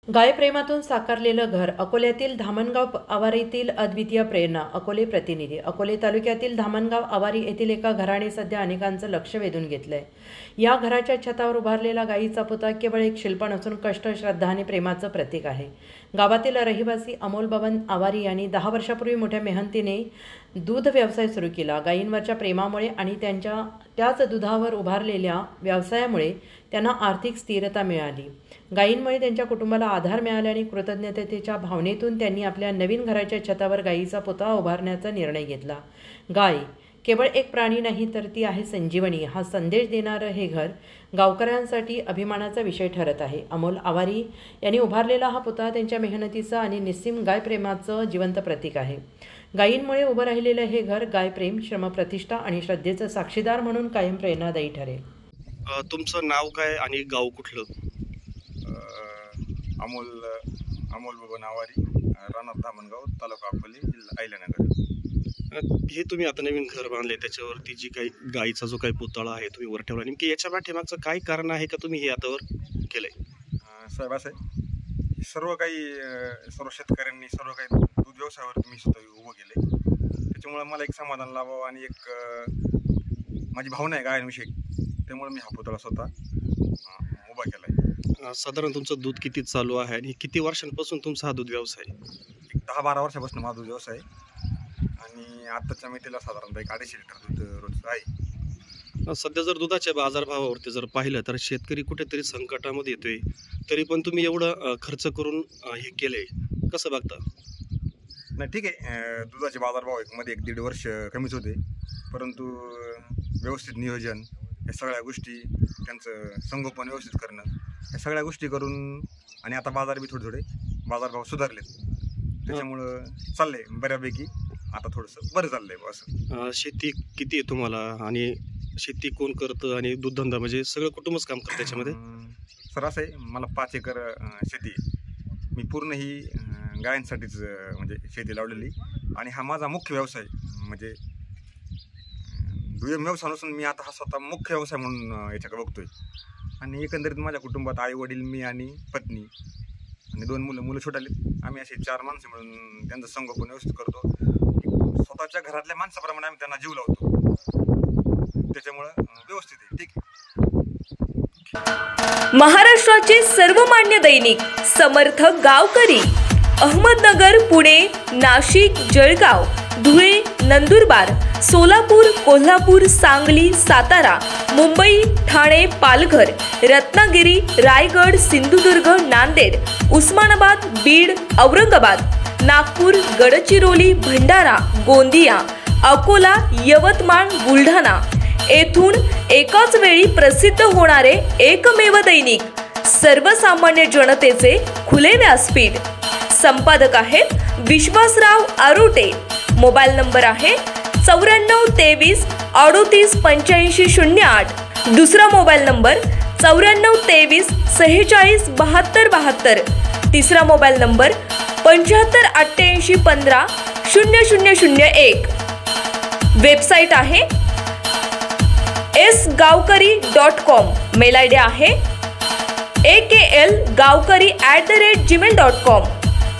गायप्रेमातून साकारलेलं घर. अकोल्यातील धामणगाव आवारीतील अद्वितीय प्रेरणा. अकोले प्रतिनिधी. अकोले तालुक्यातील धामणगाव आवारी येथील एका घराने सध्या अनेकांचं लक्ष वेधून घेतलंय. या घराच्या छतावर उभारलेला गायीचा पुतळा केवळ एक शिल्प नसून कष्ट, श्रद्धा आणि प्रेमाचं प्रतीक आहे. गावातील रहिवासी अमोल बबन आवारी यांनी 10 वर्षापूर्वी मोठ्या मेहनतीने दूध व्यवसाय सुरू केला. गायींवरच्या प्रेमामुळे आणि त्याच दुधावर उभारलेल्या व्यवसायामुळे त्यांना आर्थिक स्थिरता मिळाली. गायींमुळे त्यांच्या कुटुंबाला आधार मिळाला आणि कृतज्ञतेच्या भावनेतून त्यांनी आपल्या नवीन घराच्या छतावर गायीचा पुतळा उभारण्याचा निर्णय घेतला. गाय केवळ एक प्राणी नाही, तर ती आहे संजीवनी. हा संदेश देणारं हे घर गावकऱ्यांसाठी अभिमानाचा विषय ठरत आहे. अमोल आवारी यांनी उभारलेला हा पुतळा त्यांच्या मेहनतीचं आणि निस्सीम गायप्रेमाचं जिवंत प्रतीक आहे. गायींमुळे उभं राहिलेलं हे घर गायप्रेम, श्रमप्रतिष्ठा आणि श्रद्धेचं साक्षीदार म्हणून कायम प्रेरणादायी ठरेल. तुमचं नाव काय आणि गाव कुठलं? अमोल बबन आवारी, राहणार धामणगाव, तालुका अकोले, जिल्हा अहिल्यानगर. हे तुम्ही आता नवीन घर बांधले, त्याच्यावरती जी काही गायीचा जो काही पुतळा आहे तुम्ही वर ठेवला, नेमकी याच्या पाठीमागचं काय कारण आहे का तुम्ही हे आता वर केलंय? साहेब, असं आहे, सर्व शेतकऱ्यांनी सर्व काही दूध व्यवसायावर मी स्वतः उभं केले. त्याच्यामुळे मला एक समाधान लाभावं आणि एक माझी भावना आहे गायांविषयी, त्यामुळे मी हा पुतळा स्वतः उभा केला आहे. साधारण तुमचं दूध किती चालू आहे आणि किती वर्षांपासून तुमचा हा दूध व्यवसाय? 10-12 वर्षापासून माझा दूध व्यवसाय आहे आणि आत्ताच्या मितीला साधारणतः 250 लिटर दूध रोज आहे. सध्या जर दुधाच्या बाजारभावावरती जर पाहिलं तर शेतकरी कुठेतरी संकटामध्ये येतोय, तरी पण तुम्ही एवढं खर्च करून हे केलंय, कसं बघता? नाही, ठीक आहे, दुधाचे बाजारभाव मध्ये 1-1.5 वर्ष कमीच होते, परंतु व्यवस्थित नियोजन, या सगळ्या गोष्टी, त्यांचं संगोपन व्यवस्थित करणं, या सगळ्या गोष्टी करून आणि आता बाजार बी थोडे बाजारभाव सुधारलेत, त्याच्यामुळं चाललंय बऱ्यापैकी. आता थोडंसं बरं चाललंय असं. शेती किती आहे तुम्हाला आणि शेती कोण करतं आणि दूधधंदा म्हणजे सगळं कुटुंबच काम करतं त्याच्यामध्ये? सर, असं आहे, मला 5 एकर शेती आहे. मी पूर्ण ही गायांसाठीच म्हणजे शेती लावलेली आणि हा माझा मुख्य व्यवसाय म्हणजे दुय्यम व्यवसाय नसून मी आता हा स्वतः मुख्य व्यवसाय म्हणून याच्याकडे बघतोय. आणि एकंदरीत माझ्या कुटुंबात आई वडील, मी आणि पत्नी आणि 2 मुलं छोटाले, आम्ही असे 4 माणसं मिळून त्यांचं संगोपन व्यवस्थित करतो. स्वतःच्या घरातल्या माणसाप्रमाणे आम्ही त्यांना जीव लावतो, त्याच्यामुळं व्यवस्थित आहे. ठीक आहे. महाराष्ट्राचे सर्वमान्य दैनिक समर्थ गावकरी अहमदनगर, पुणे, नाशिक, जळगाव, धुळे, नंदुरबार, सोलापूर, कोल्हापूर, सांगली, सातारा, मुंबई, ठाणे, पालघर, रत्नागिरी, रायगड, सिंधुदुर्ग, नांदेड, उस्मानाबाद, बीड, औरंगाबाद, नागपूर, गडचिरोली, भंडारा, गोंदिया, अकोला, यवतमाळ, बुलढाणा येथून एकाच वेळी प्रसिद्ध होणारे एकमेव दैनिक, सर्वसामान्य जनतेचे खुले व्यासपीठ. संपादक आहेत विश्वासराव आरोटे. मोबाईल नंबर आहे 94 23 38 85 08. दुसरा मोबाईल नंबर 94 23 46 72 72. तिसरा मोबाईल नंबर 75 88 15 0001. वेबसाईट आहे sgavkari.com. मेल आयडी आहे akl gavkari@gmail.com.